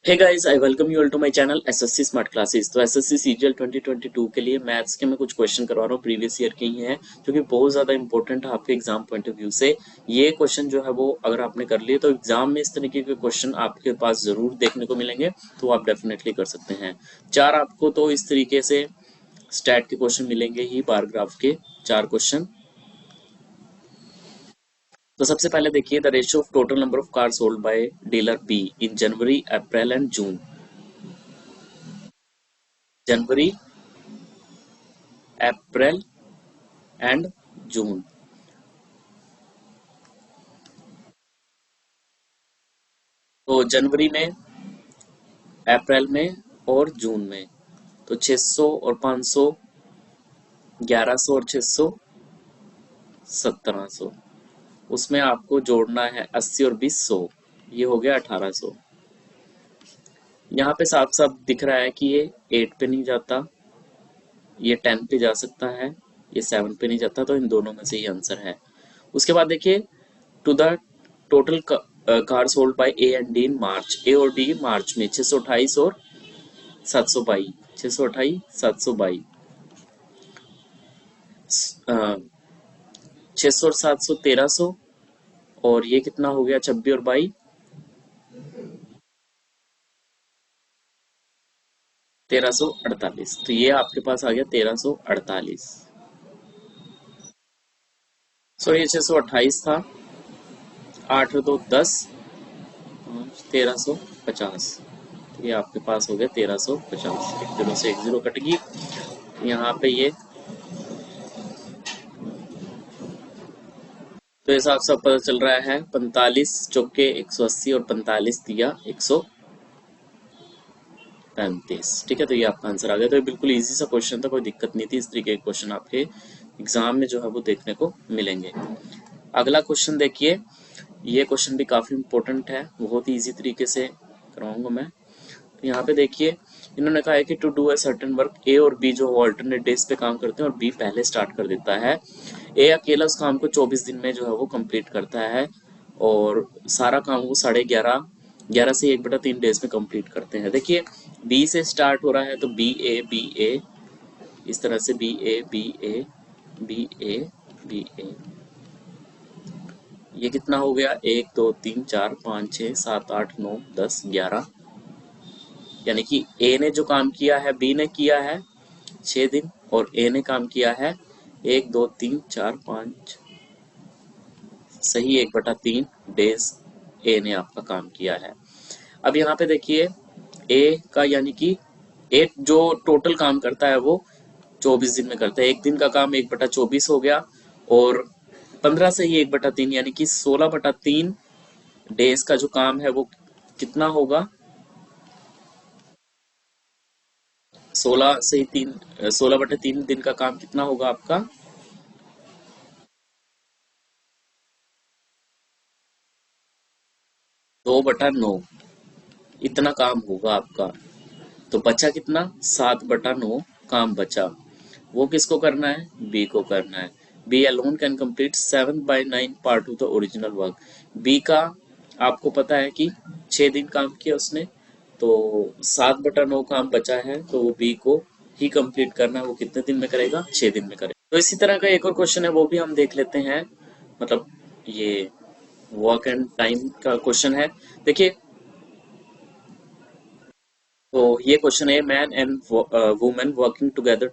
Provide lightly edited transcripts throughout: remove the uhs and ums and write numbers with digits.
Hey guys, I welcome you all to my channel SSC smart classes. तो SSC CGL 2022 के लिए maths के मैं कुछ क्वेश्चन करवा रहा हूँ, प्रीवियस ईयर के ही हैं, जो कि बहुत ज़्यादा इंपॉर्टेंट है आपके एग्जाम पॉइंट ऑफ व्यू से। ये क्वेश्चन जो है वो अगर आपने कर लिए तो एग्जाम में इस तरीके के क्वेश्चन आपके पास ज़रूर देखने को मिलेंगे, तो आप डेफिनेटली कर सकते हैं। चार आपको तो इस तरीके से स्टैट के क्वेश्चन मिलेंगे ही, बार ग्राफ के चार क्वेश्चन। तो सबसे पहले देखिए, the ratio of total number of cars sold by dealer be in January, April and June. January, April and June. तो जनवरी में, अप्रैल में और जून में। तो 600 और 500, 1100 और 600, 1700। उसमें आपको जोड़ना है 80 और 20, 100। ये हो गया 1800। यहाँ पे साफ साफ दिख रहा है कि ये 8 पे नहीं जाता, ये 10 पे जा सकता है, ये 7 पे नहीं जाता, तो इन दोनों में से ही आंसर है। उसके बाद देखिए, to the total car sold by A and D in March. A और डी मार्च में 628 और 722, 628 722, 600 और 700, 1300। और ये कितना हो गया, 26 और 22, 1348। तो ये आपके पास आ गया 1348। सो ये 628 था, 8 और 2 10, 1350। तो ये आपके पास हो गया 1350। एक जीरो से एक जीरो कट गई यहाँ पे ये। तो हिसाब से पता चल रहा है 45 चौके 180 और 45 दिया 135। ठीक है, तो ये आपका आंसर आ गया। तो ये बिल्कुल इजी सा क्वेश्चन था, कोई दिक्कत नहीं थी। इस तरीके के क्वेश्चन आपके एग्जाम में जो है वो देखने को मिलेंगे। अगला क्वेश्चन देखिए, ये क्वेश्चन भी काफी इंपॉर्टेंट है, बहुत ही इजी तरीके से करवाऊंगा मैं। तो यहाँ पे देखिए, इन्होंने कहा है कि to do a certain work, A और बी जो ऑल्टरनेट डेज पे काम करते हैं और बी पहले स्टार्ट कर देता है। ए अकेला उस काम को 24 दिन में जो है वो कंप्लीट करता है, और सारा काम वो 11:30, 11 से 1/3 डेज में कंप्लीट करते हैं। देखिए, बी से स्टार्ट हो रहा है, तो बी ए, इस तरह से बी ए, बी ए, बी ए। ये कितना हो गया, 1 2 3 4 5 6 7 8 9 10 11। यानी कि ए ने जो काम किया है बी ने किया है 6 दिन, और ए ने काम किया है 1 2 3 4 5, सही 1/3 डेज ए ने आपका काम किया है। अब यहाँ पे देखिए, ए का यानी कि ए जो टोटल काम करता है वो 24 दिन में करता है। एक दिन का काम 1/24 हो गया, और 15 से ही 1/3 यानी कि 16/3 डेज का जो काम है वो कितना होगा, 16 से ही 3, 16/3 दिन का काम कितना होगा आपका, 2/9। इतना काम होगा आपका। तो बचा कितना, 7/9 काम बचा। वो किसको करना है, बी को करना है। B alone can complete 7/9 part of the original work. B का आपको पता है कि 6 दिन काम किया उसने, तो 7/9 काम बचा है, तो वो बी को ही कंप्लीट करना है। वो कितने दिन में करेगा, 6 दिन में करेगा। तो इसी तरह का एक और क्वेश्चन है, वो भी हम देख लेते हैं। मतलब ये वर्क एंड टाइम का क्वेश्चन है। देखिए, तो ये क्वेश्चन है, man and women working together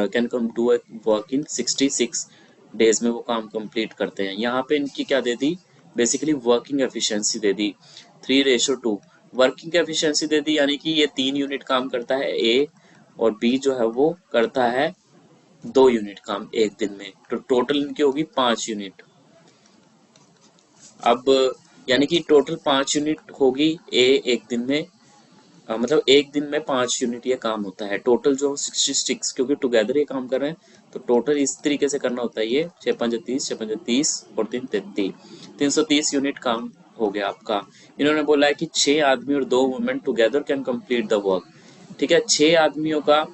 can come do work in 66 days में वो काम कंप्लीट करते हैं। यहाँ पे इनकी क्या दे दी, बेसिकली वर्किंग एफिशिएंसी दे दी 3:2। वर्किंग एफिशिएंसी दे दी यानी कि ये 3 यूनिट काम करता है ए, और बी जो है वो करता है 2 यूनिट काम एक दिन में। तो टोटल इनकी होगी 5 यूनिट। अब यानी कि टोटल 5 यूनिट होगी ए एक दिन में। मतलब एक दिन में 5 यूनिट ये काम होता है टोटल, जो 66, क्योंकि टुगेदर ये काम कर रहे हैं, तो टोटल इस तरीके से करना होता है। ये 6×5 = 30, 6×5 = 30 और 3×33, 330 यूनिट काम हो गया आपका। इन्होंने बोला है कि 6 आदमी और 2 women together can complete the work. ठीक है, 6 आदमियों का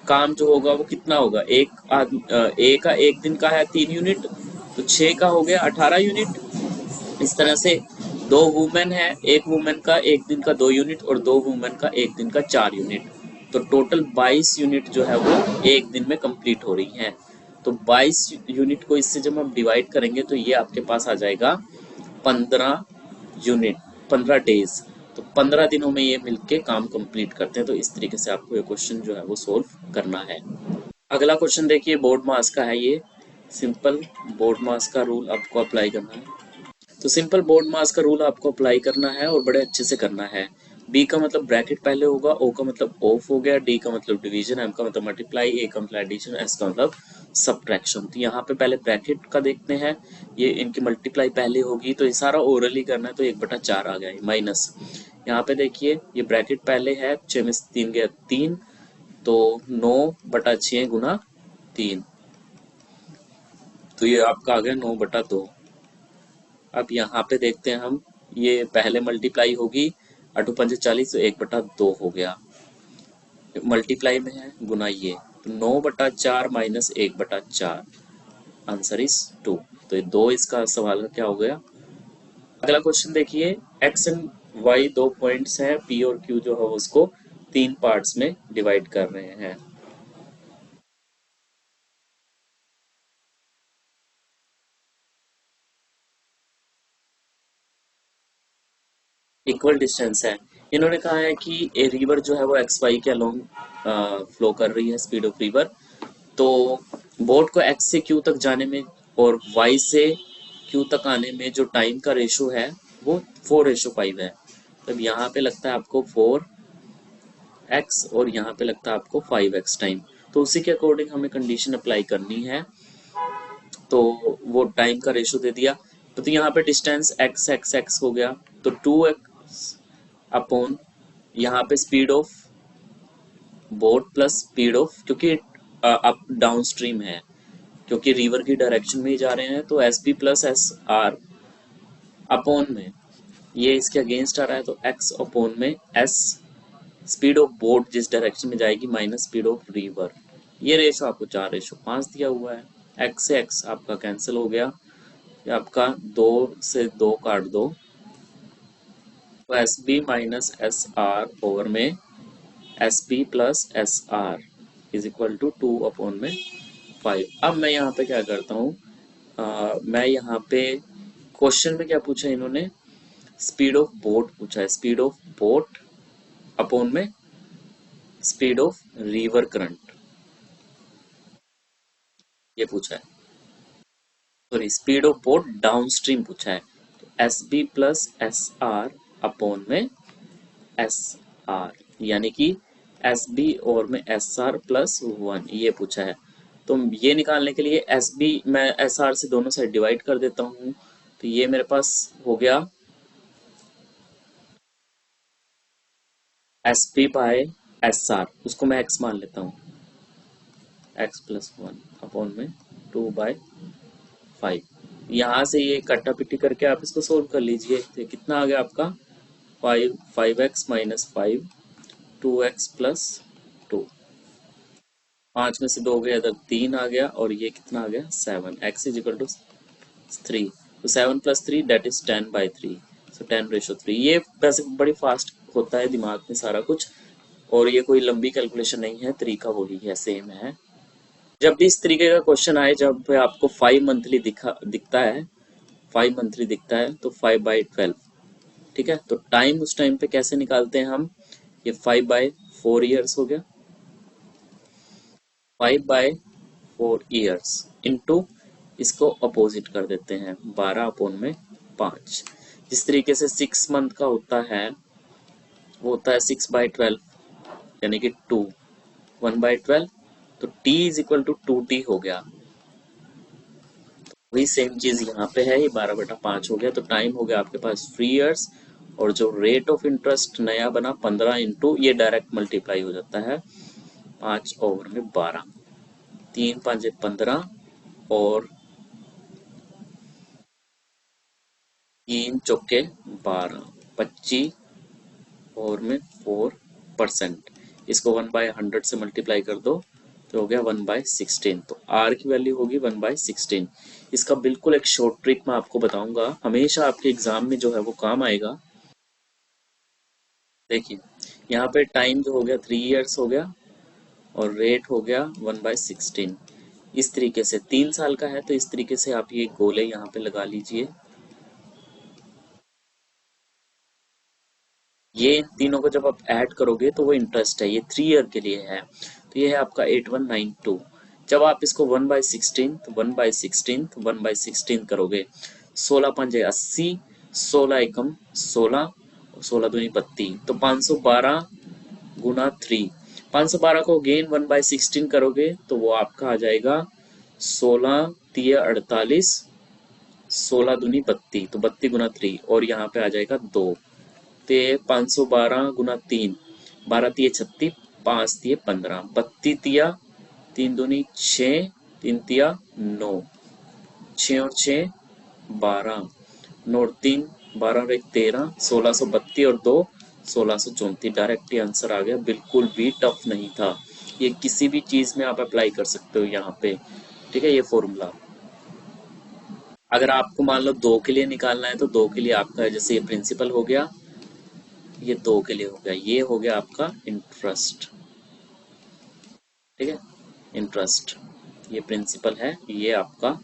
काम जो होगा वो कितना होगा, एक आदमी ए का एक दिन का है 3 यूनिट, तो 6 का हो गया 18 यूनिट। इस तरह से दो वुमेन है, एक वुमेन का एक दिन का 2 यूनिट और दो वुमेन का एक दिन का 4 यूनिट, तो टोटल 22 यूनिट जो है वो एक दिन में कंप्लीट हो रही हैं। तो 22 यूनिट को इससे जब हम डिवाइड करेंगे तो ये आपके पास आ जाएगा 15 यूनिट, 15 डेज। तो 15 दिनों में ये मिलके काम कंप्लीट करते हैं। तो इस तरीके से आपको ये क्वेश्चन जो है वो सोल्व करना है। अगला क्वेश्चन देखिए, बोर्ड मास का है ये। सिंपल बोर्ड मास का रूल आपको अप्लाई करना है। तो सिंपल बोर्ड मास का रूल आपको अप्लाई करना है और बड़े अच्छे से करना है। बी का मतलब ब्रैकेट पहले होगा, ओ का मतलब ऑफ हो गया, डी का मतलब डिवीजन, एम का मतलब मल्टीप्लाई, ए का मतलब एडिशन, एस का मतलब सब्ट्रैक्शन। तो यहाँ पे पहले ब्रैकेट का देखते हैं, ये इनकी मल्टीप्लाई पहले होगी तो ये सारा ओरली करना है, तो 1/4 आ गया माइनस। यहाँ पे देखिए ये ब्रैकेट पहले है, 6 में से 3 गया 3, तो 9/6 गुना 3, तो ये आपका आ गया 9/2। अब यहाँ पे देखते हैं हम, ये पहले मल्टीप्लाई होगी, 8×5 = 40, तो 1/2 हो गया, मल्टीप्लाई में है गुना ये, तो 9/4 माइनस 1/4, आंसर इज 2। तो ये 2 इसका सवाल का क्या हो गया। अगला क्वेश्चन देखिए, एक्स एंड वाई 2 पॉइंट्स हैं, पी और क्यू जो है उसको 3 पार्ट्स में डिवाइड कर रहे हैं। इक्वल डिस्टेंस है। इन्होंने कहा है कि ए रिवर जो है वो एक्स वाई के अलोंग फ्लो कर रही है, स्पीड ऑफ रिवर। तो बोट को एक्स से क्यू तक जाने में और वाई से क्यू तक आने में जो टाइम का रेशो है वो 4:5 है। तब यहाँ पे लगता है आपको 4x और यहाँ पे लगता है आपको 5x टाइम। तो उसी के अकॉर्डिंग हमें कंडीशन अप्लाई करनी है। तो वो टाइम का रेशो दे दिया, तो यहाँ पे डिस्टेंस x हो गया, तो 2x अपॉन यहाँ पे speed of boat plus speed of, क्योंकि अप डाउन स्ट्रीम है, क्योंकि रिवर की डायरेक्शन में ही जा रहे हैं, तो S B plus S R upon में ये इसके अगेंस्ट आ रहा है, तो एक्स अपॉन में एस स्पीड ऑफ बोट जिस डायरेक्शन में जाएगी माइनस स्पीड ऑफ रिवर। ये रेशो आपको 4:5 दिया हुआ है। एक्स से एक्स आपका कैंसिल हो गया, ये आपका 2 से 2 काट दो, तो S B minus S R over में S B plus S R is equal to 2/5। अब मैं यहाँ पे क्या करता हूँ, मैं यहाँ पे क्वेश्चन में क्या पूछा इन्होंने, स्पीड ऑफ बोट पूछा है, स्पीड ऑफ बोट अपॉन में स्पीड ऑफ रिवर करंट, ये पूछा है। Sorry, speed of boat downstream पूछा है, तो S B plus S R upon में एस आर, यानी कि एस बी और में एस आर प्लस 1, ये पूछा है। तो ये निकालने के लिए एस बी मैं एस आर से दोनों साइड डिवाइड कर देता हूँ, तो ये मेरे पास हो गया S B by S R, उसको मैं एक्स मान लेता हूँ, x+1 अपॉन में 2/5। यहाँ से ये कट्टा पिट्टी करके आप इसको सोल्व कर लीजिए, तो कितना आ गया आपका 5x माइनस 5, 2x प्लस 2, 5 में से 2 गया, इधर 3 आ गया, और ये कितना आ गया 7, x इज इक्वल टू 3, तो 7 + 3 दैट इज 10/3, सो 10:3। ये वैसे बड़ी फास्ट होता है दिमाग में सारा कुछ, और ये कोई लंबी कैलकुलेशन नहीं है, तरीका वही है, सेम है। जब भी इस तरीके का क्वेश्चन आए, जब पे आपको 5 मंथली दिखता है, 5 मंथली दिखता है, तो 5/12, ठीक है। तो टाइम उस टाइम पे कैसे निकालते हैं हम, ये 5/4 ईयर्स हो गया, 5/4 ईयर्स इंटू इसको अपोजिट कर देते हैं, 12/5। जिस तरीके से 6 मंथ का होता है वो होता है 6/12, यानी कि 2, 1/12, तो t is equal to 2t हो गया। वही सेम चीज यहाँ पे है, ये 12/5 हो गया, तो टाइम हो गया आपके पास 3 इयर्स, और जो रेट ऑफ इंटरेस्ट नया बना 15 इंटू ये डायरेक्ट मल्टीप्लाई हो जाता है 5/12, 3×5 = 15, और 3×4 = 12, 25 और में 4%, इसको 1/100 से मल्टीप्लाई कर दो, तो हो गया 1/16, तो r की वैल्यू होगी 1/16। इसका बिल्कुल एक शॉर्ट ट्रिक मैं आपको बताऊंगा, हमेशा आपके एग्जाम में जो है वो काम आएगा। देखिए, यहाँ पे टाइम जो हो गया 3 इयर्स हो गया, और रेट हो गया 1/16। इस तरीके से 3 साल का है, तो इस तरीके से आप ये गोले यहाँ पे लगा लीजिए। ये तीनों को जब आप ऐड करोगे तो वो इंटरेस्ट है, ये 3 ईयर के लिए है, तो ये है आपका 8192। जब आप इसको 1/16, 1/16, 1/16 करोगे, 16×5 = 80, 16 × 1 = 16, 16×2 = 32, तो 512 × 3। 512 को अगेन 1/16 करोगे तो वो आपका आ जाएगा 16×3 = 48, 16×2 = 32, तो 32×3, और यहाँ पे आ जाएगा 2। ते 512 × 3, 12×3 = 36, 5×3 = 15, 32×3 3×2 = 6, 3×3 = 9, 6 और 6 12, 9 और 3 12 और 1 13, 1632 और 2 1634। डायरेक्ट ही आंसर आ गया, बिल्कुल भी टफ नहीं था। ये किसी भी चीज में आप अप्लाई कर सकते हो यहाँ पे, ठीक है, ये फॉर्मूला। अगर आपको मान लो 2 के लिए निकालना है, तो 2 के लिए आपका जैसे ये प्रिंसिपल हो गया, ये 2 के लिए हो गया, ये हो गया आपका इंटरेस्ट, ठीक है, इंटरेस्ट। ये प्रिंसिपल है, ये आपका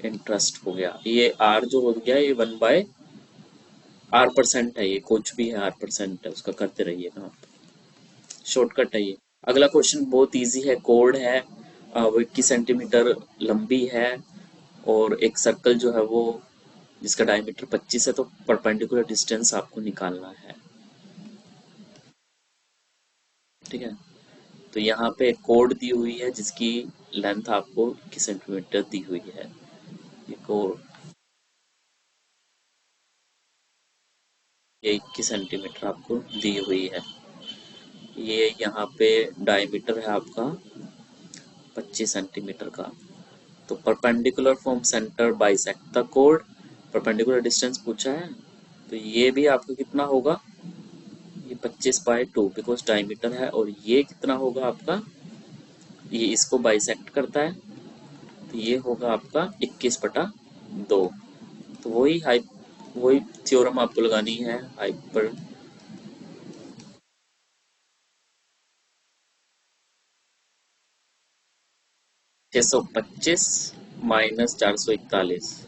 इंटरेस्ट हो गया। ये आर जो हो गया, ये 1/R% है, ये कुछ भी है, R% है, उसका करते रहिएगा आप, शॉर्टकट है ये। अगला क्वेश्चन बहुत इजी है, कोड है, वो 21 सेंटीमीटर लंबी है, और एक सर्कल जो है वो जिसका डायमीटर 25 है, तो परपेंडिकुलर डिस्टेंस आपको निकालना है, ठीक है। तो यहाँ पे एक कोड दी हुई है जिसकी लेंथ आपको 21 सेंटीमीटर दी हुई है, ये कोड, ये 21 सेंटीमीटर आपको दी हुई है। ये यहाँ पे डायमीटर है आपका 25 सेंटीमीटर का। तो perpendicular from centre bisect the code, perpendicular distance पूछा है, तो ये भी आपका कितना होगा, ये 25/2 बिकॉज डायमीटर है, और ये कितना होगा आपका, ये इसको बाइसेक्ट करता है, तो ये होगा आपका 21/2। तो वही थ्योरम आपको लगानी है, हाइपर 625 - 441,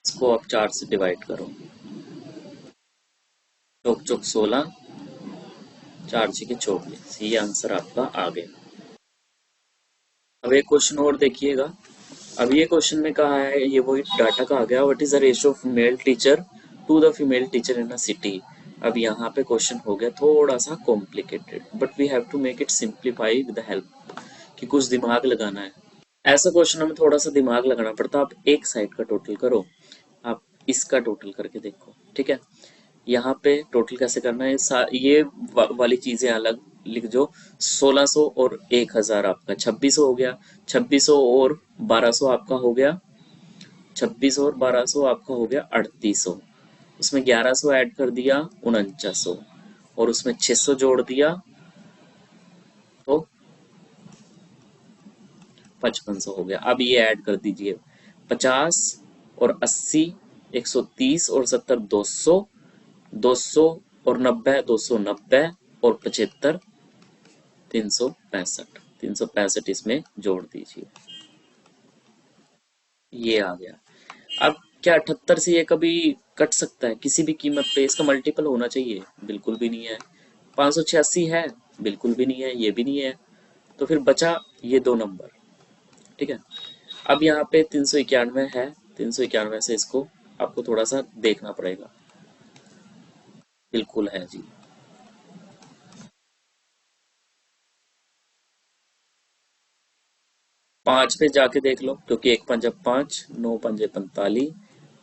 इसको आप 4 से डिवाइड करो, चौक चौक 16, 4×6 = 24, ये आंसर आपका आ गया। अब एक क्वेश्चन और देखिएगा। अब ये क्वेश्चन में कहा है, ये वही डाटा का आ गया, what is the ratio of male teacher to the female teacher in a city. अब यहाँ पे क्वेश्चन हो गया थोड़ा सा complicated, but we have to make it simplify with the help, कि कुछ दिमाग लगाना है। ऐसा क्वेश्चन में थोड़ा सा दिमाग लगाना पड़ता है। आप एक साइड का टोटल करो, आप इसका टोटल करके देखो, ठीक है। यहाँ पे टोटल कैसे करना है, ये वाली चीजें अलग लिख जो, 1600 और 1000 आपका 2600 हो गया, 2600 और 1200 आपका हो गया, 2600 और 1200 आपका हो गया 3800, उसमें 1100 ऐड कर दिया 4900, और उसमें 600 जोड़ दिया तो 5500 हो गया। अब ये ऐड कर दीजिए, 50 और 80, 130 और 70, 200, 200 और 90, 290 और 75, 365, 365 इसमें जोड़ दीजिए, ये आ गया। अब क्या 78 से ये कभी कट सकता है किसी भी कीमत पे, इसका मल्टीपल होना चाहिए, बिल्कुल भी नहीं है। 586 है, बिल्कुल भी नहीं है, ये भी नहीं है, तो फिर बचा ये दो नंबर, ठीक है। अब यहाँ पे 391 है, 391 से इसको आपको थोड़ा सा देखना पड़ेगा, बिल्कुल है जी। 5 पे जाके देख लो, क्योंकि 1×5 = 5, 9×5 = 45,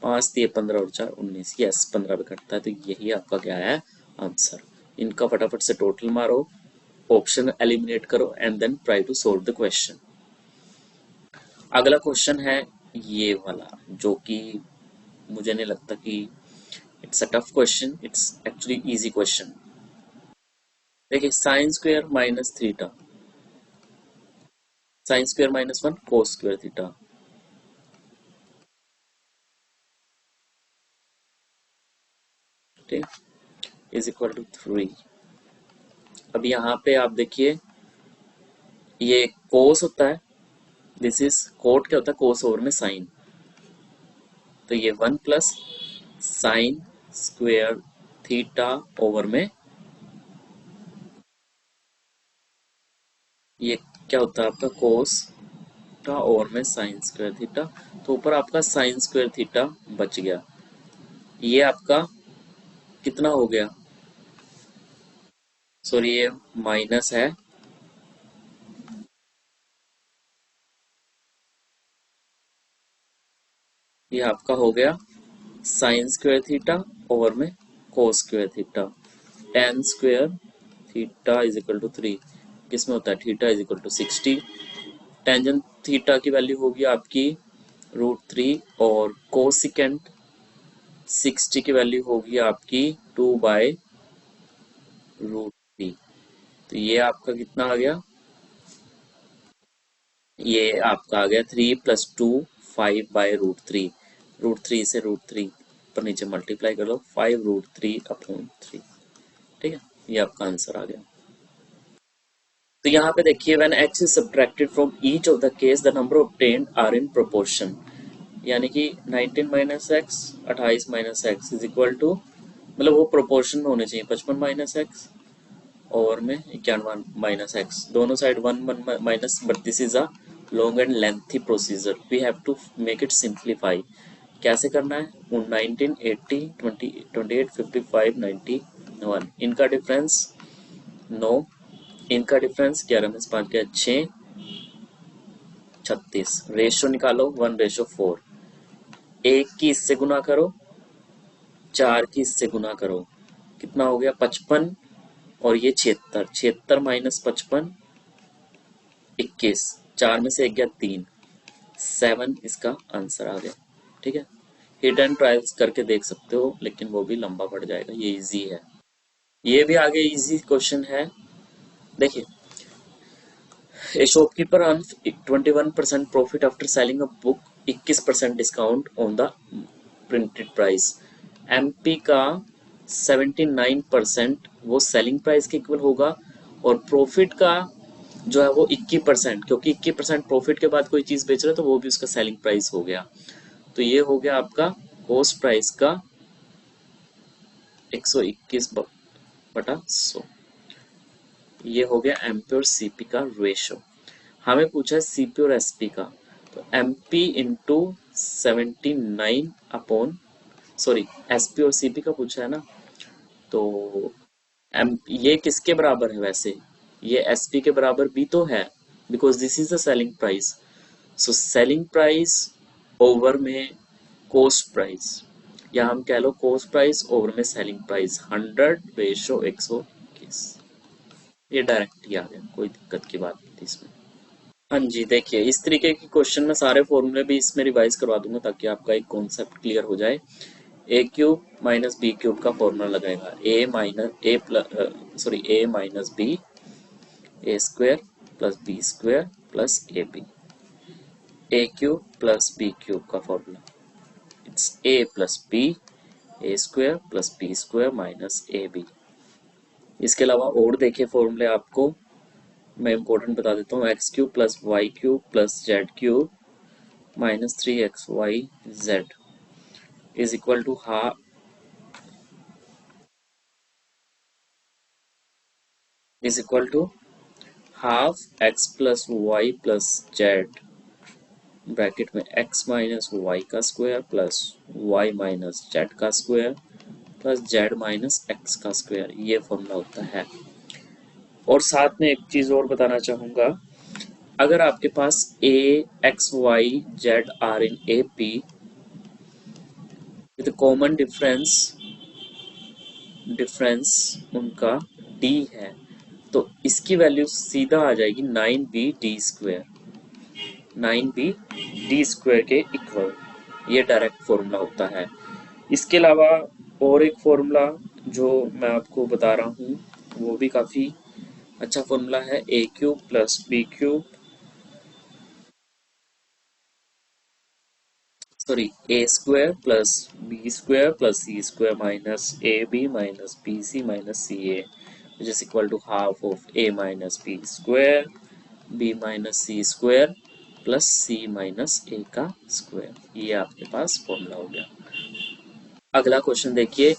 5×3 = 15 और 4 19, यस 15 पे कटता है, तो यही आपका क्या है आंसर। इनका फटाफट से टोटल मारो, ऑप्शन एलिमिनेट करो, and then try to solve the question. अगला क्वेश्चन है ये वाला, जो कि मुझे नहीं लगता कि it's a tough question, it's actually easy question. देखिए sine square minus theta, sine square minus one cos square theta, ठीक, इज इक्वल टू 3। अब यहाँ पे आप देखिए ये कोस होता है, दिस इज कोट, क्या होता है कोस ओवर में साइन, तो ये 1 plus sine square theta over में ये क्या होता है आपका कोस का ओवर में साइन स्क्वायर थीटा, तो ऊपर आपका साइन स्क्वायर थीटा बच गया। ये आपका कितना हो गया, सॉरी ये माइनस है, ये आपका हो गया साइन स्क्वायर थीटा ओवर में cos square theta, tan square theta is equal to 3, किसमें होता है theta is equal to 60, tangent theta की वैल्यू होगी आपकी √3 और कोसिकेंट 60 की वैल्यू होगी आपकी 2/√3। तो ये आपका कितना आ गया, ये आपका आ गया 3 + 2 5/√3, √3 से √3 पर नीचे मल्टीप्लाई कर लो, 5√3/3, ठीक है, ये आपका आंसर आ गया। तो यहाँ पे देखिए when x is subtracted from each of the case the number obtained are in proportion, यानी कि 19 minus x 28 minus x is equal to, मतलब वो प्रोपोर्शन में होने चाहिए 55 माइनस एक्स और में 91 माइनस एक्स, दोनों side 1 minus, but this is a long and lengthy procedure, we have to make it simplify. कैसे करना है, 19 80 20 28 55 91, इनका डिफरेंस 9, इनका डिफरेंस 11 में से 5 गया 6 36, रेशो निकालो 1/4, एक की इससे गुना करो, 4 की इससे गुना करो, कितना हो गया 55, और ये 76, 76 माइनस 55 21, 4 में से 1 गया 3, 7 इसका आंसर आ गया, ठीक है। हिट एंड ट्रायल्स करके देख सकते हो, लेकिन वो भी लंबा पड़ जाएगा, ये इजी है। ये भी आगे इजी क्वेश्चन है, देखिए A shopkeeper earns 21% profit after selling a book, 21% discount on the printed price. MP का 79% वो सेलिंग प्राइस के इक्वल होगा, और प्रॉफिट का जो है वो 21%, क्योंकि 21% प्रॉफिट के बाद कोई चीज बेच रहा है तो वो भी उसका सेलिंग प्राइस हो गया। तो ये हो गया आपका कॉस्ट प्राइस का 121/100, ये हो गया एमपी और सीपी का रेशो। हमें पूछा है सीपी और एसपी का, तो MP into 79 upon, sorry SP और सीपी का पूछा है ना, तो ये किसके बराबर है वैसे, ये एसपी के बराबर भी तो है, because this is the selling price, so selling price over में कॉस्ट प्राइस, या हम कह लो कॉस्ट प्राइस ओवर में सेलिंग प्राइस, 100/121, ये डायरेक्ट ही आ गया, कोई दिक्कत की बात नहीं थी इसमें। हाँ जी, देखिए इस तरीके के क्वेश्चन में सारे फॉर्मूले भी इसमें रिवाइज करवा दूंगा ताकि आपका एक कॉन्सेप्ट क्लियर हो जाए। a³ माइनस b³ का फॉर्मूला लगाएगा, a minus b a² plus b² plus ab, a³ plus b³ का formula it's a plus b a² plus b² minus ab। इसके अलावा और देखिए फॉर्मूले आपको मैं इम्पोर्टेंट बता देता हूँ, x³ plus y³ plus z³ minus 3xyz is equal to half, is equal to half x plus y plus z bracket में x माइनस वाई का square plus y minus z का square plus z minus x का square, ये formula होता है। और साथ में एक चीज और बताना चाहूंगा, अगर आपके पास a x y z are in A P with common difference उनका d है, तो इसकी वैल्यू सीधा आ जाएगी 9b/d², 9b/d² के इक्वल, ये डायरेक्ट फॉर्मूला होता है। इसके अलावा और एक फॉर्मूला जो मैं आपको बता रहा हूँ वो भी काफी अच्छा फॉर्मूला है a cube plus b cube, sorry a square plus b square plus c square minus a b minus b c minus c a which is equal to half of a minus b square b minus c square plus c minus a का square. ये आपके पास formula हो गया। अगला question देखिए,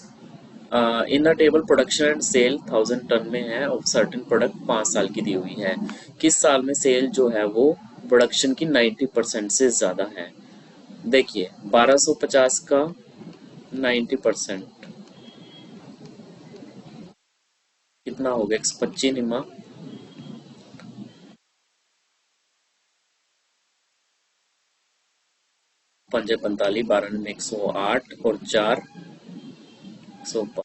in the table production and sale 1000 ton में है और सर्टेन प्रोडक्ट 5 साल की दी हुई है। किस साल में सेल जो है वो प्रोडक्शन की 90% से ज्यादा है। देखिए 1250 का 90% कितना हो गया, 125 निमा, पंजे 45, 12 में 108 और 4 105,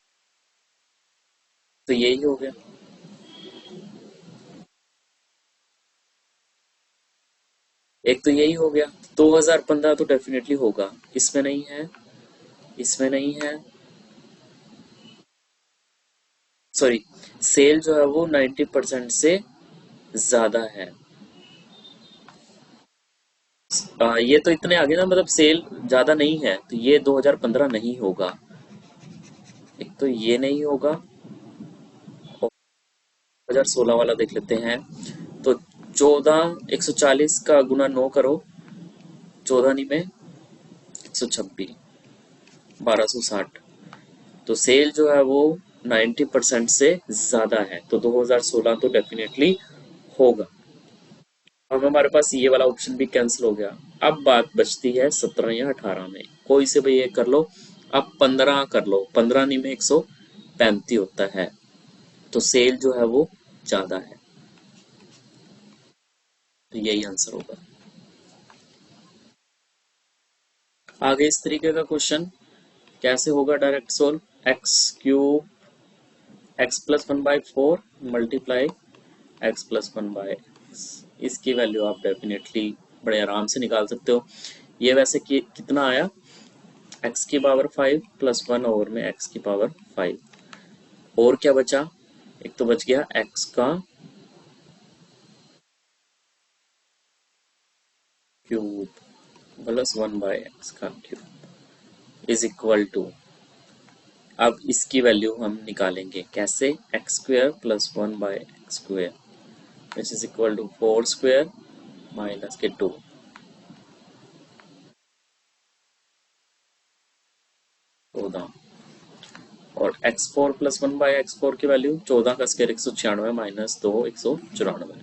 तो यही हो गया। एक तो यही हो गया, 2015 तो डेफिनेटली होगा, इसमें नहीं है, इसमें नहीं है, सॉरी, सेल जो है वो 90% से ज्यादा है। ये तो इतने आगे ना, मतलब सेल ज्यादा नहीं है तो ये 2015 नहीं होगा, एक तो ये नहीं होगा। और 2016 वाला देख लेते हैं, तो 14, 140 का गुना 9 करो, 14 नहीं में 126, 1260, तो सेल जो है वो 90% से ज्यादा है, तो 2016 तो डेफिनेटली होगा। अब हमारे पास ये वाला ऑप्शन भी कैंसिल हो गया। अब बात बचती है 17 या 18 में, कोई से भी ये कर लो। अब 15 कर लो, 15 नहीं में 135 होता है, तो सेल जो है वो ज्यादा है, तो यही आंसर होगा। आगे इस तरीके का क्वेश्चन कैसे होगा direct solve. X cube x plus 1/4 multiply x plus 1/x, इसकी वैल्यू आप डेफिनेटली बड़े आराम से निकाल सकते हो। ये वैसे कितना आया, एक्स की पावर 5 प्लस 1 ओवर में एक्स की पावर 5, और क्या बचा, एक तो बच गया एक्स का क्यूब प्लस 1/x का क्यूब इज इक्वल टू, अब इसकी वैल्यू हम निकालेंगे कैसे, x square plus 1/x square which is equal to 4 square minus के 2, 14, और x4 प्लस 1/x4 की वैल्यू 14 का स्क्वायर 196 माइनस 2 194,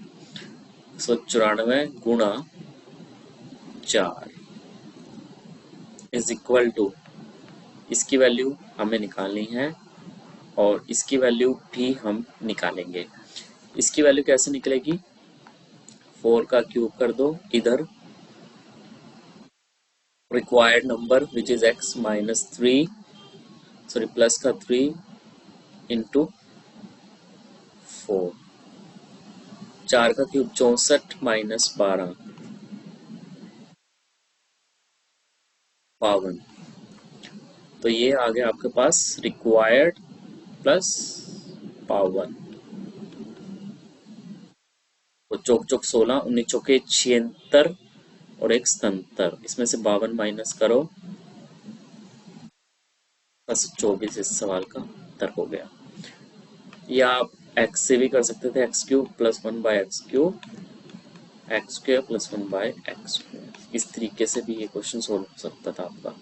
194 गुणा 4 इज इक्वल टू, इसकी वैल्यू हमें निकालनी है और इसकी वैल्यू भी हम निकालेंगे। इसकी वैल्यू कैसे निकलेगी, 4 का क्यूब कर दो इधर, required number which is x minus 3, sorry plus का 3 इंटू 4, 4 का क्यूब 64 माइनस 12 52, तो ये आ गया आपके पास रिक्वायर्ड प्लस 52, तो चौक चौक 16, 19 चौके 76 और एक 77, इसमें से 52 माइनस करो, बस 24 इस सवाल का उत्तर हो गया। या आप x से भी कर सकते थे, x cube plus 1/x cube x square plus 1/x square, इस तरीके से भी ये क्वेश्चन सोल्व हो सकता था आपका।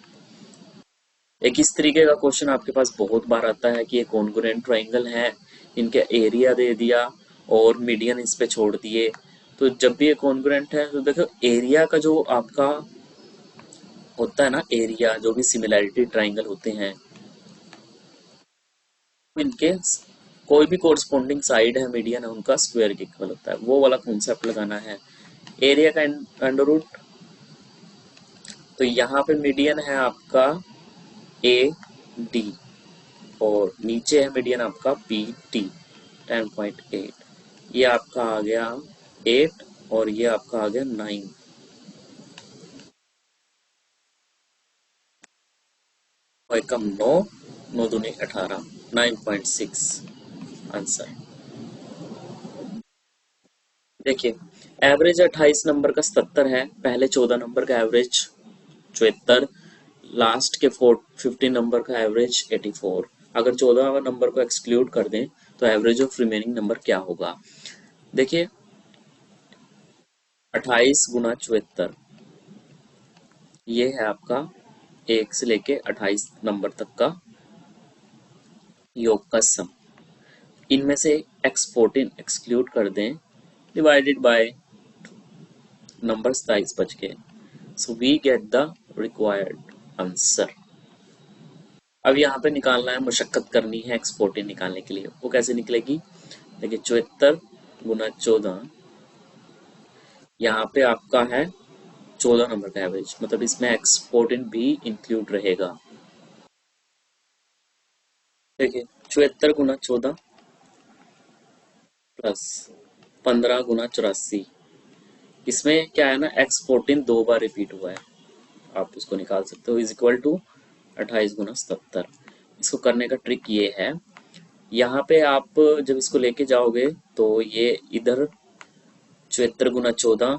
एक इस तरीके का क्वेश्चन आपके पास बहुत बार आता है कि ये कॉन्ग्रुएंट ट्राइंगल है, इनके एरिया दे दिया और मीडियन इस पे छोड़ दिए, तो जब भी ये कॉन्ग्रुएंट है तो देखो एरिया का जो आपका होता है ना, एरिया जो भी सिमिलैरिटी ट्राइंगल होते हैं इनके कोई भी कोरस्पोंडिंग साइड है मीडियन है उनका स्क्वायर के इक्वल होता है, वो वाला कॉन्सेप्ट लगाना है। एरिया का अंडर रूट, तो यहाँ पे मीडियन है आपका ए डी और नीचे है मीडियन आपका पी टी 10.8, ये आपका आ गया 8 और ये आपका आ गया 9, और कम 9, 9 दूनी 18, 9.6 आंसर। देखिए, एवरेज 28 नंबर का 77 है, पहले 14 नंबर का एवरेज 74, लास्ट के 15 नंबर का एवरेज 84। अगर 14 नंबर को एक्सक्लूड कर दें तो एवरेज ऑफ रिमेनिंग नंबर क्या होगा? देखिए, 28 गुना 74, ये है आपका 1 से लेके 28 नंबर तक का योग का सम। इनमें से x14 एक्सक्लूड कर दें, डिवाइडेड बाय नंबर 27 बच गए। So we get the required answer. अब यहाँ पे निकालना है, मशक्कत करनी है x14 निकालने के लिए। वो कैसे निकलेगी? देखिए, 74 गुना 14, यहाँ पे आपका है 14 नंबर का एवरेज, मतलब इसमें x14 भी इंक्लूड रहेगा। देखिए, 74 गुना 14 प्लस 15 गुना 84, इसमें क्या है ना, x14 दो बार रिपीट हुआ है, आप उसको निकाल सकते हो, इज इक्वल टू 28 गुना 77। इसको करने का ट्रिक ये है, यहाँ पे आप जब इसको लेके जाओगे तो ये इधर 74 गुना 14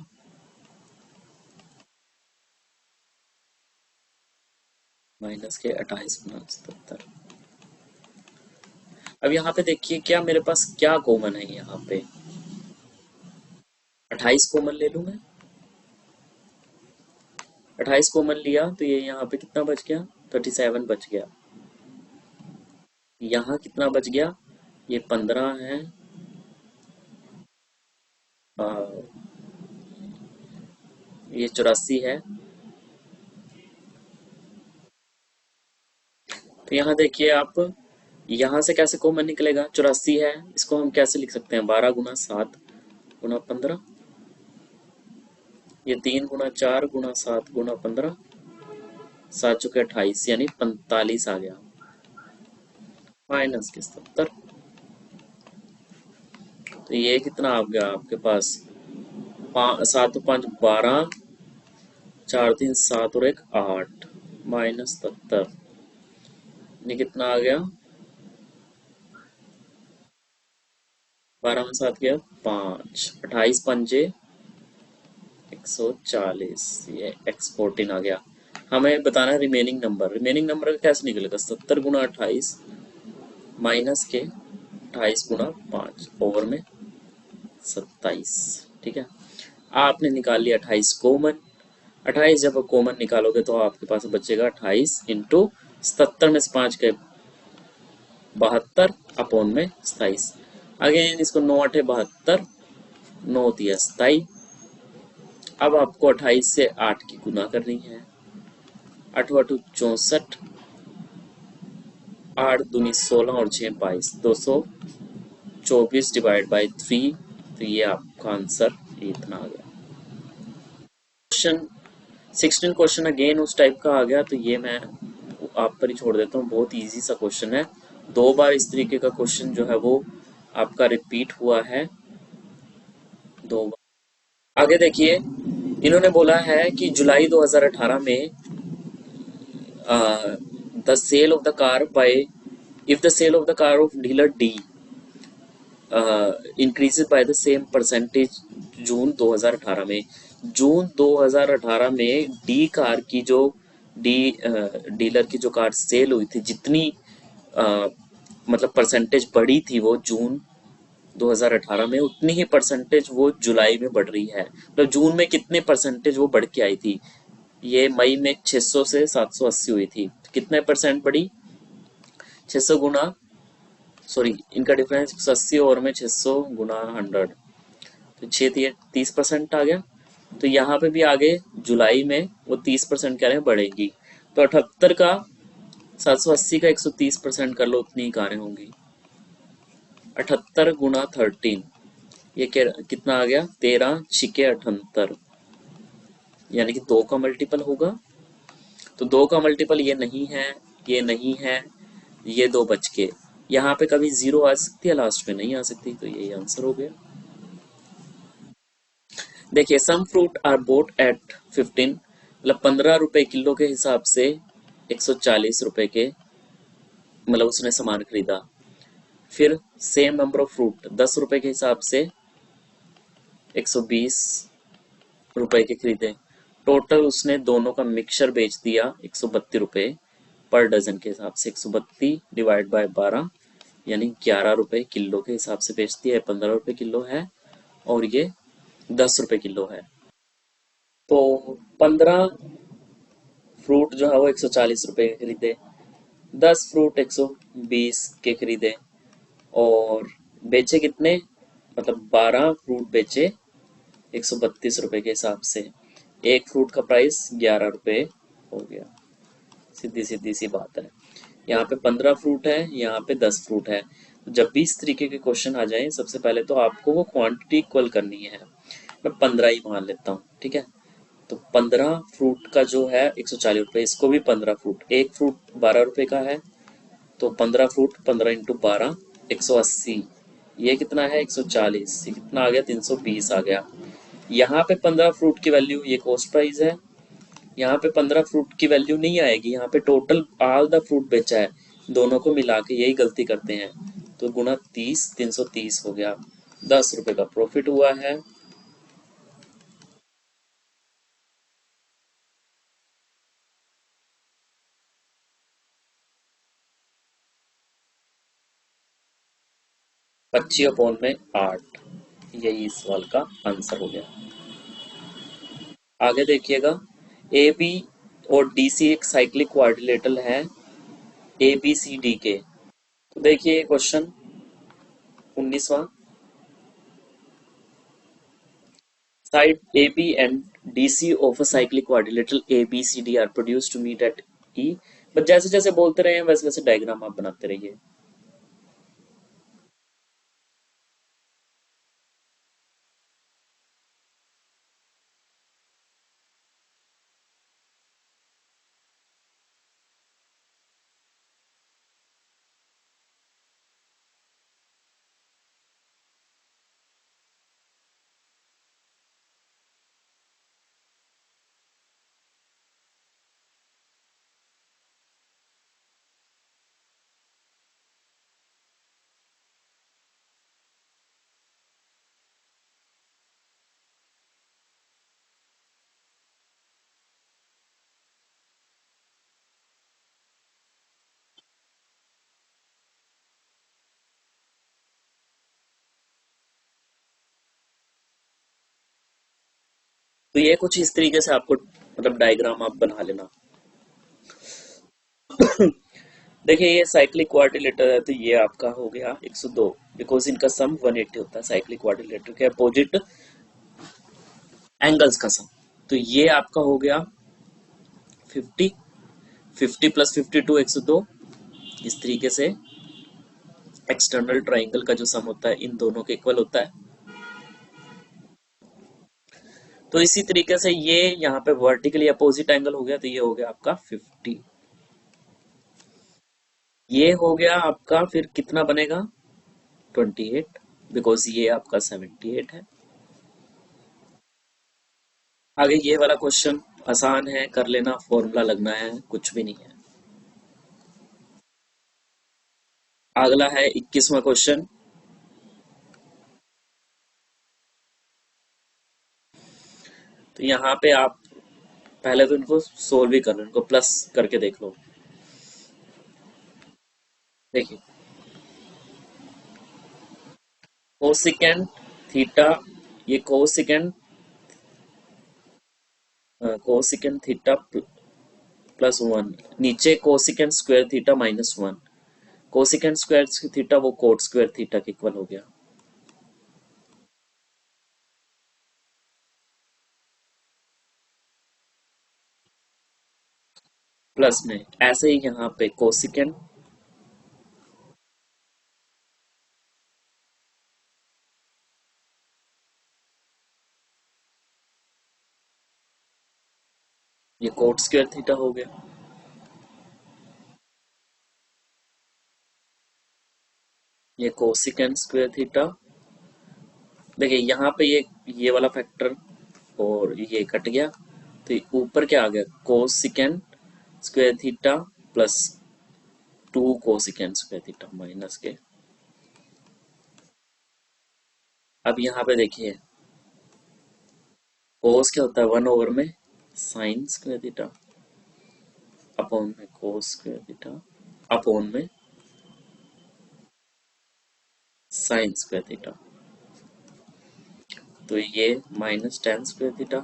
माइनस के 28 गुना 77। अब यहाँ पे देखिए क्या मेरे पास क्या कॉमन है, यहाँ पे 28 कॉमन ले लूं मैं। 28 कॉमन लिया तो ये यहाँ पे कितना बच गया? 37 बच गया। यहाँ कितना बच गया? ये 15 है, आ, ये 84 है। तो यहाँ देखिए आप, यहाँ से कैसे कॉमन निकलेगा? 84 है, इसको हम कैसे लिख सकते हैं? 12 गुना 7 गुना 15, ये 3 गुना 4 गुना 7 गुना 15, 7 चुके 28, यानी 45 आ गया, माइनस के 70। तो ये कितना आ गया आपके पास? 7 5 12, 4 3 7 और 1 8, माइनस 70। ये कितना आ गया? 12 में 7 गया 5, 28 पंजे 140, ये x14 आ गया। हमें बताना है रिमेनिंग नंबर। रिमेनिंग नंबर का कैसे निकलेगा? 70 गुना 28 माइनस के 28 गुना 5 ओवर में 27। ठीक है, आपने निकाल लिया 28 कॉमन। 28 जब कॉमन निकालोगे तो आपके पास बचेगा 28 इंटू 77 में से 5 गए 72 अपॉन में 27। अगेन इसको 9 8 72, 9 3 27। अब आपको 28 से 8 की गुना करनी है। 8 8 64, 8 दूनी 16 और 6 22, 224 डिवाइड बाई 3। तो ये आपका आंसर इतना आ गया। क्वेश्चन 16 क्वेश्चन अगेन उस टाइप का आ गया, तो ये मैं आप पर ही छोड़ देता हूँ। बहुत इजी सा क्वेश्चन है, 2 बार इस तरीके का क्वेश्चन जो है वो आपका रिपीट हुआ है 2 बार। आगे देखिए, इन्होंने बोला है कि जुलाई 2018 में the sale of the car by, if the sale of the car of dealer D increases by the same percentage जून 2018 में, जून 2018 में डी कार की जो डीलर की जो कार सेल हुई थी, जितनी मतलब परसेंटेज बढ़ी थी वो जून 2018 में, उतनी ही परसेंटेज वो जुलाई में बढ़ रही है। मतलब जून में कितने परसेंटेज वो बढ़ के आई थी? ये मई में 600 से 780 हुई थी, तो कितने परसेंट बढ़ी? 600 गुना, सॉरी इनका डिफरेंस 180 और में 600 गुना 100, तो 6 30% आ गया। तो यहाँ पे भी आगे जुलाई में वो 30% कह रहे हैं बढ़ेगी, तो 78 का 780 का 130% कर लो, उतनी कारें होंगी। 78 गुना 13, ये कितना आ गया? 13 छिके 78, यानी कि 2 का मल्टीपल होगा। तो 2 का मल्टीपल ये नहीं है, ये नहीं है, ये 2 बच के, यहाँ पे कभी 0 आ सकती है, लास्ट में नहीं आ सकती, तो यही आंसर हो गया। देखिए, some fruit are bought at 15, मतलब 15 रुपए किलो के हिसाब से 140 रुपए के, मतलब उसने सामान खरीदा। फिर सेम नंबर ऑफ फ्रूट 10 रुपए के हिसाब से 120 रुपए के खरीदे। टोटल उसने दोनों का मिक्सचर बेच दिया 132 रुपए पर डजन के हिसाब से। 132 डिवाइड बाय 12 यानी 11 रुपए किलो के हिसाब से बेच दिया है। 15 रुपए किलो है और ये 10 रुपए किलो है। तो 15 फ्रूट जो है वो 140 रुपए के खरीदे, 10 फ्रूट 120 के खरीदे और बेचे कितने, मतलब 12 फ्रूट बेचे 132 रुपए के हिसाब से। एक फ्रूट का प्राइस 11 रुपए हो गया। सीधी सीधी सी बात है। यहाँ पे 15 फ्रूट है, यहाँ पे 10 फ्रूट है। जब भी इस तरीके के क्वेश्चन आ जाए, सबसे पहले तो आपको वो क्वांटिटी इक्वल करनी है। मैं 15 ही मान लेता हूँ, ठीक है। तो 15 फ्रूट का जो है 140 रुपये, इसको भी 15 फ्रूट, एक फ्रूट 12 रुपए का है। तो 15 फ्रूट 15 × 12 180, ये कितना है 140, ये कितना आ गया 320 आ गया। यहाँ पे 15 फ्रूट की वैल्यू, ये कॉस्ट प्राइस है। यहाँ पे 15 फ्रूट की वैल्यू नहीं आएगी, यहाँ पे टोटल ऑल द फ्रूट बेचा है, दोनों को मिला के यही गलती करते हैं। तो गुणा 30, 330 हो गया। 10 रुपए का प्रॉफिट हुआ है। 25/8, यही इस सवाल का आंसर हो गया। आगे देखिएगा, ए बी और डी सी एक साइक्लिक क्वाड्रिलेटरल है ए बी सी डी के। तो देखिए question 19वां, side AB and DC of a cyclic quadrilateral ABCD are produced to meet at E। बस जैसे जैसे बोलते रहे वैसे वैसे डायग्राम आप बनाते रहिए। तो ये कुछ इस तरीके से आपको मतलब डायग्राम आप बना लेना। देखिए ये साइक्लिक क्वाड्रिलेटरल है, तो ये आपका हो गया 102, बिकॉज इनका सम 180 होता है। साइक्लिक क्वाड्रिलेटरल के अपोजिट एंगल्स का सम। तो ये आपका हो गया 50, 50 + 52 102। इस तरीके से एक्सटर्नल ट्राइंगल का जो सम होता है इन दोनों के इक्वल होता है। तो इसी तरीके से ये यहाँ पे वर्टिकली अपोजिट एंगल हो गया, तो ये हो गया आपका 50। ये हो गया आपका, फिर कितना बनेगा 28, बिकॉज ये आपका 78 है। आगे ये वाला क्वेश्चन आसान है, कर लेना, फॉर्मूला लगना है, कुछ भी नहीं है। अगला है 21वां क्वेश्चन। तो यहाँ पे आप पहले तो इनको सोल्व ही कर लो, इनको प्लस करके देख लो। देखिए कोसिकेंट थीटा, ये कोसिकेंट थीटा +1, नीचे cosecant square theta -1। Cosecant square theta वो कोट स्क्वायर थीटा के इक्वल हो गया। प्लस में ऐसे ही यहाँ पे कोसिकेंट, ये कोट स्क्वायर थीटा हो गया। ये कोसिकेंट स्क्वायर थीटा। देखिए यहाँ पे ये वाला फैक्टर और ये कट गया, तो ऊपर क्या आ गया cosecant square theta +2 cosecant square theta minus के। अब यहाँ पे देखिए कोस क्या होता है, 1 ओवर में साइन स्क्वायर थीटा अपॉन में कोस स्क्वायर थीटा अपॉन में साइन स्क्वायर थीटा। तो ये माइनस टेन स्क्वायर थीटा,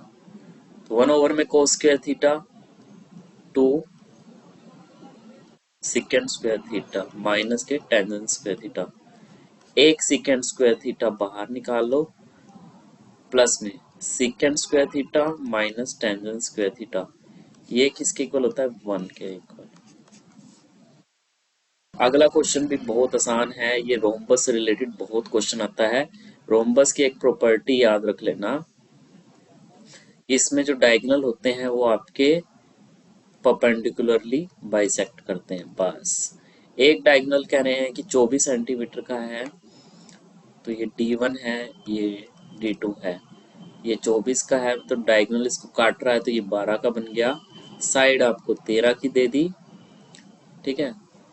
तो 1 ओवर में cos square theta to secant square theta minus के टेंजेंट स्क्वायर थीटा। एक सिकेंड स्क्वायर थीटा बाहर निकाल लो, प्लस में secant square theta minus tangent square theta. ये किसके इक्वल होता है, 1 के इक्वल। अगला क्वेश्चन भी बहुत आसान है, ये रोम्बस से रिलेटेड बहुत क्वेश्चन आता है। रोम्बस की एक प्रॉपर्टी याद रख लेना, इसमें जो डायगोनल होते हैं वो आपके परपेंडिकुलरली बाइसेक्ट करते हैं बस। एक डायगोनल कह रहे हैं कि 24 सेंटीमीटर का है, तो ये D1 है, ये D2 है। ये 24 का है तो डायगोनल इसको काट रहा है, तो ये 12 का बन गया। साइड आपको 13 की दे दी, ठीक है।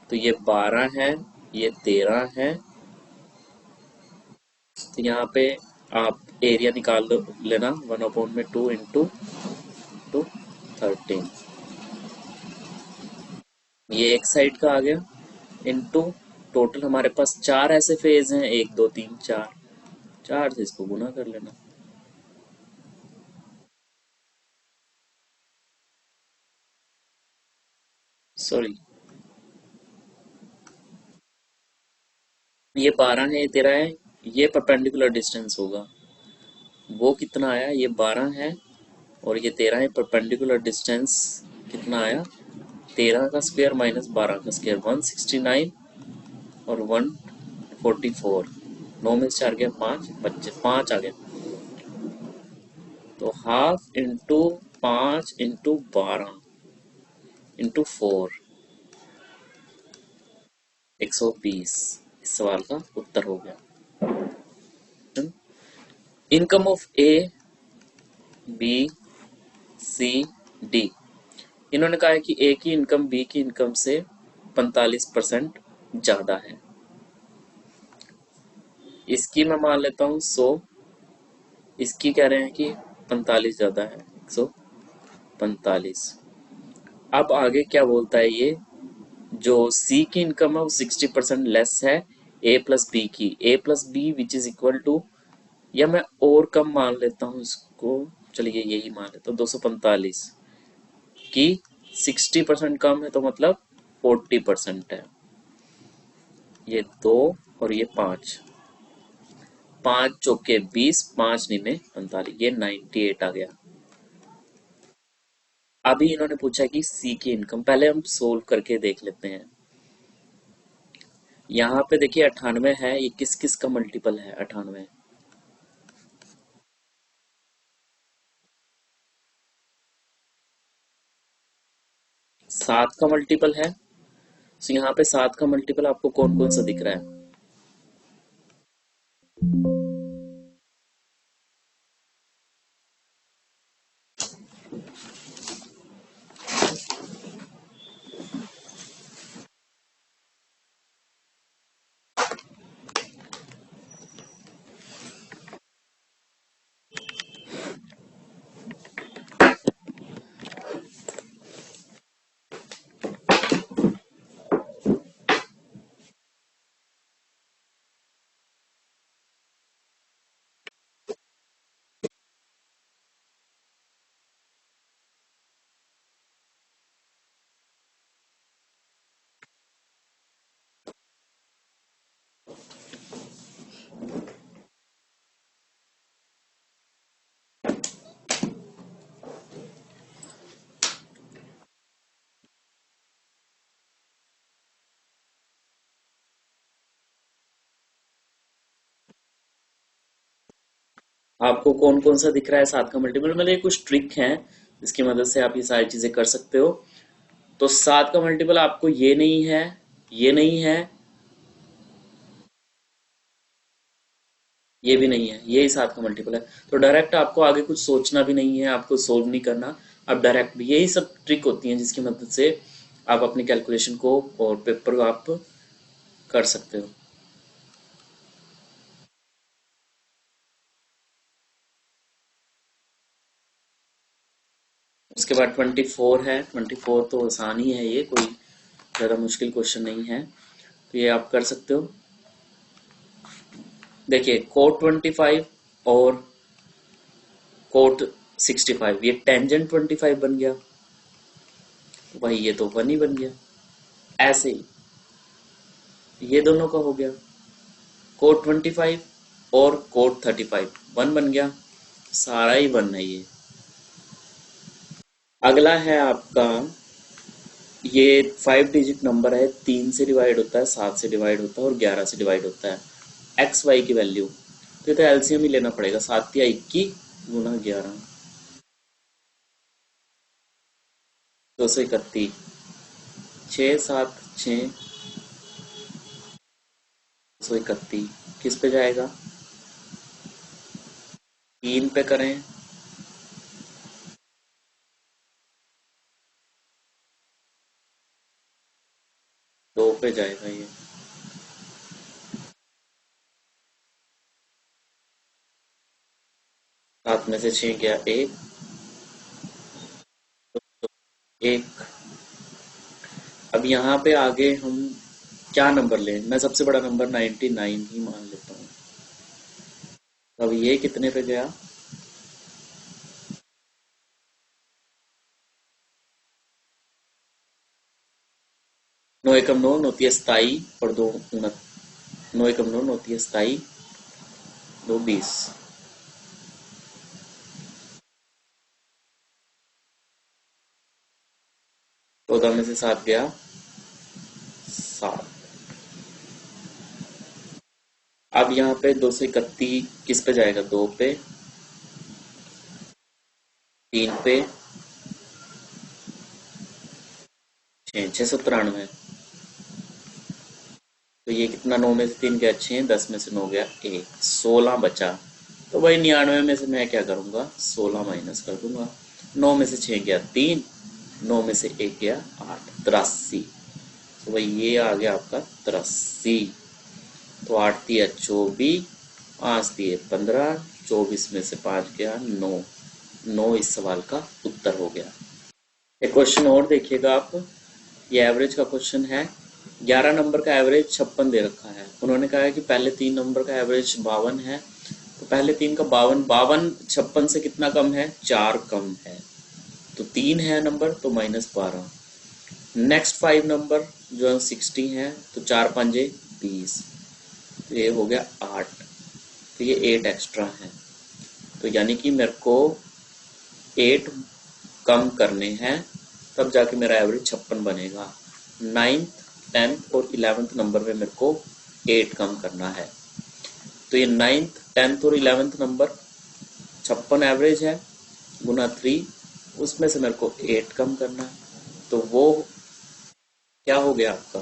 तो ये 12 है, ये 13 है। तो यहाँ पे आप एरिया निकाल लेना, 1 में 2 इंटू 13। ये एक साइड का आ गया, इंटू टोटल हमारे पास 4 ऐसे फेज हैं, 1 2 3 4, 4 से इसको गुना कर लेना। सॉरी, ये 12 है, ये 13 है, ये परपेंडिकुलर डिस्टेंस होगा। वो कितना आया, ये 12 है और ये 13 है, परपेंडिकुलर डिस्टेंस कितना आया, 13 का स्क्वायर माइनस 12 का स्क्वायर, 169 और 144। 9 में से 4 गया 5, बच्चे 5 आ गया। तो हाफ इंटू 5 इंटू 12 इंटू 4, 120 इस सवाल का उत्तर हो गया। Income of A B C D, इन्होंने कहा है कि ए की इनकम बी की इनकम से 45% ज्यादा है। इसकी मैं मान लेता हूँ 100, इसकी कह रहे हैं कि 45 ज्यादा है, 145। अब आगे क्या बोलता है, ये जो सी की इनकम है वो 60% लेस है ए प्लस बी की, a plus b which is equal to, या मैं और कम मान लेता हूँ इसको, चलिए यही मान लेता हूँ 245 की 60% कम है, तो मतलब 40% है। ये 2 और ये 5, 5 चौके 20, 5 निमे 45, ये 98 आ गया। अभी इन्होंने पूछा कि सी की इनकम, पहले हम सोल्व करके देख लेते हैं। यहाँ पे देखिए 98 है, ये किस किस का मल्टीपल है 98, 7 का मल्टीपल है। तो यहाँ पे 7 का मल्टीपल आपको कौन कौन सा दिख रहा है, आपको कौन कौन सा दिख रहा है 7 का मल्टीपल। मतलब ये कुछ ट्रिक है जिसकी मदद से आप ये सारी चीजें कर सकते हो। तो 7 का मल्टीपल आपको ये नहीं है, ये नहीं है, ये भी नहीं है, ये ही 7 का मल्टीपल है। तो डायरेक्ट आपको आगे कुछ सोचना भी नहीं है, आपको सोल्व नहीं करना, आप डायरेक्ट भी, यही सब ट्रिक होती है जिसकी मदद से आप अपनी कैलकुलेशन को और पेपर को आप कर सकते हो। इसके बाद 24 है। 24 तो आसान ही है, ये कोई ज़्यादा मुश्किल क्वेश्चन नहीं है, तो ये आप कर सकते हो। देखिए कोट 25 और कोट 65, ये टेंजेंट 25 बन गया, भाई ये तो 1 ही बन गया। ऐसे ही ये दोनों का हो गया, कोट 25 और कोट 35 1 बन गया, सारा ही 1 है ये। अगला है आपका, ये 5 डिजिट नंबर है, 3 से डिवाइड होता है, 7 से डिवाइड होता है और 11 से डिवाइड होता है। एक्स वाई की वैल्यू तो एलसीएम ही लेना पड़ेगा, 7 या 21 गुना 11, 231, 6 7 6 231 किस पे जाएगा, 3 पे करें, 2 पे जाएगा, ये 7 में से 6 गया 1, 1। अब यहाँ पे आगे हम क्या नंबर लें, मैं सबसे बड़ा नंबर 99 ही मान लेता हूँ। अब ये कितने पे गया, 9 एकम 9 होती है 27 और 2 9 एकम 9 होती है 27, 2 20, 14 में से 7 गया 7। अब यहाँ पे 231 किस पे जाएगा, 2 पे, 3 पे, 693। तो ये कितना, 9 में से 3 गया 6, 10 में से 9 गया 1, 16 बचा। तो भाई 99 में से मैं क्या करूंगा, 16 माइनस कर दूंगा। 9 में से 6 गया 3, 9 में से 1 गया 8, 83। तो भाई ये आ गया आपका 83। तो 8 दिया 24, 5 दिए 15, 24 में से 5 गया 9, 9 इस सवाल का उत्तर हो गया। एक क्वेश्चन और देखिएगा आप, ये एवरेज का क्वेश्चन है। 11 नंबर का एवरेज 56 दे रखा है, उन्होंने कहा है कि पहले 3 नंबर का एवरेज 52 है, तो पहले 3 का 52, 52 56 से कितना कम है, 4 कम है, तो 3 है नंबर तो -12। नेक्स्ट 5 नंबर जो 60 है, तो 4 पंजे 20, तो ये हो गया 8, तो ये 8 एक्स्ट्रा है, तो यानी कि मेरे को 8 कम करने हैं, तब जाके मेरा एवरेज 56 बनेगा। 9th 10th और 11th नंबर में मेरे को 8 कम करना है, तो ये 9th 10th और 11th नंबर 56 एवरेज है, गुना 3, उसमें से मेरे को 8 कम करना है, तो वो क्या हो गया आपका,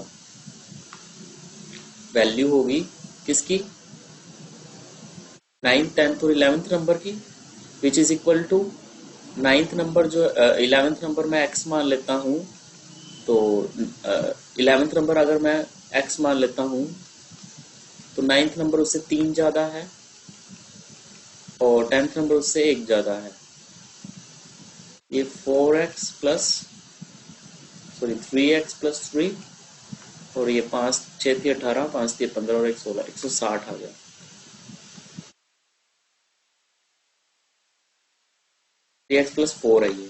वैल्यू होगी किसकी, 9th 10th और 11th नंबर की, which is equal to 9th number जो 11th नंबर मैं x मान लेता हूँ, तो 11th नंबर अगर मैं x मान लेता हूँ, तो 9th नंबर उससे 3 ज्यादा है और 10th नंबर उससे 1 ज्यादा है। ये 4x प्लस 3x प्लस 3 और ये 5 6 थी 18, 5 थी 15 और 1 16, 160 आ गया। 3x प्लस 4 है ये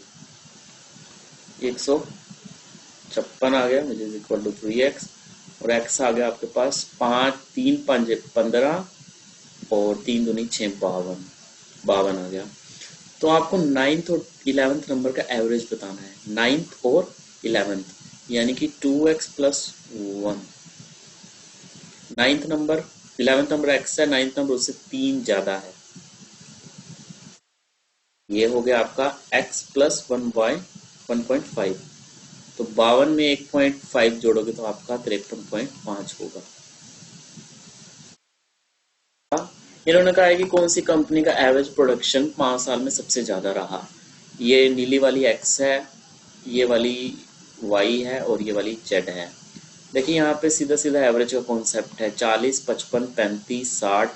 156 आ गया, मुझे इक्वल टू 3x, और x आ गया आपके पास 5 3 5 15 और 3 दूनी 6 52, 52 आ गया। तो आपको 9th और 11th नंबर का एवरेज बताना है, 9th और 11th, यानी कि 2x plus 1। 9th number 11th number x है, 9th नंबर उससे 3 ज्यादा है, ये हो गया आपका x प्लस 1y 1.5, तो 52 में 1.5 जोड़ोगे तो आपका 53.5 होगा। इन्होंने कहा है कि कौन सी कंपनी का एवरेज प्रोडक्शन 5 साल में सबसे ज्यादा रहा। ये नीली वाली x है, ये वाली y है और ये वाली z है। देखिए यहाँ पे सीधा सीधा एवरेज का कॉन्सेप्ट है, 40 55 35 60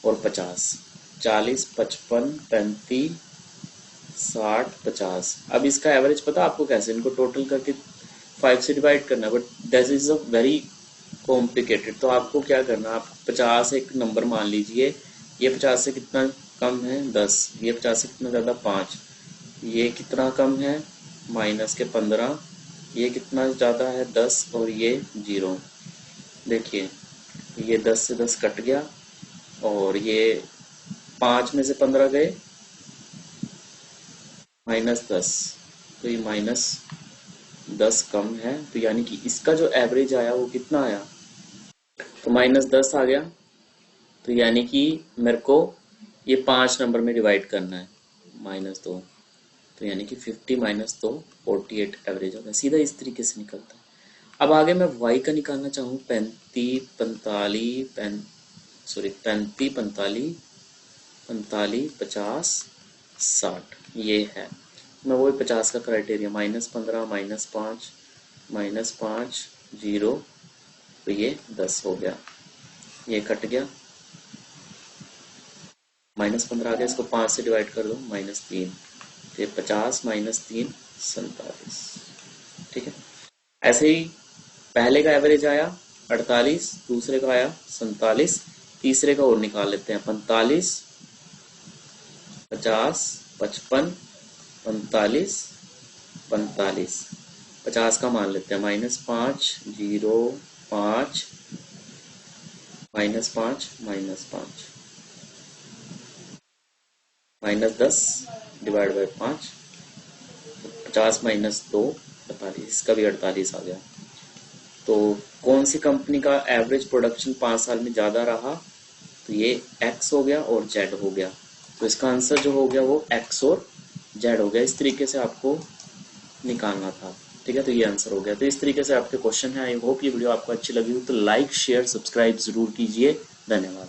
और 50, 40 55 35 60 50। अब इसका एवरेज पता आपको कैसे, इनको टोटल करके 5 से डिवाइड करना है, but this is a very complicated. तो आपको क्या करना, आप 50 एक नंबर मान लीजिए, ये 50 से कितना कम है 10, ये 50 से कितना ज़्यादा 5, ये कितना कम है माइनस के 15, ये कितना ज़्यादा है 10 और ये 0। देखिए ये 10 से 10 कट गया और ये 5 में से 15 गए, -10, तो ये -10 कम है, तो यानी कि इसका जो एवरेज आया वो कितना आया, तो -10 आ गया। तो यानी कि मेरे को ये 5 नंबर में डिवाइड करना है, -2, तो यानी कि 50 -2 48 एवरेज होगा। सीधा इस तरीके से निकलता है। अब आगे मैं y का निकालना चाहूँ, 35 45 50 60, ये है। मैं वही 50 का क्राइटेरिया, -15 -5 -5 0, तो ये 10 हो गया, ये कट गया, -15 आ गया, इसको 5 से डिवाइड कर दो, -3, फिर 50 -3 47। ठीक है, ऐसे ही पहले का एवरेज आया 48, दूसरे का आया 47, तीसरे का और निकाल लेते हैं, 45 50 55 45 45, 50 का मान लेते हैं, -5 0 5 -5 -5 -10 डिवाइड बाई 5, 50 -2 48, इसका भी 48 आ गया। तो कौन सी कंपनी का एवरेज प्रोडक्शन 5 साल में ज़्यादा रहा, तो ये X हो गया और Z हो गया। तो इसका आंसर जो हो गया वो X और Z हो गया। इस तरीके से आपको निकालना था। ठीक है, तो ये आंसर हो गया। तो इस तरीके से आपके क्वेश्चन है। आई होप ये वीडियो आपको अच्छी लगी हो तो लाइक शेयर सब्सक्राइब जरूर कीजिए। धन्यवाद।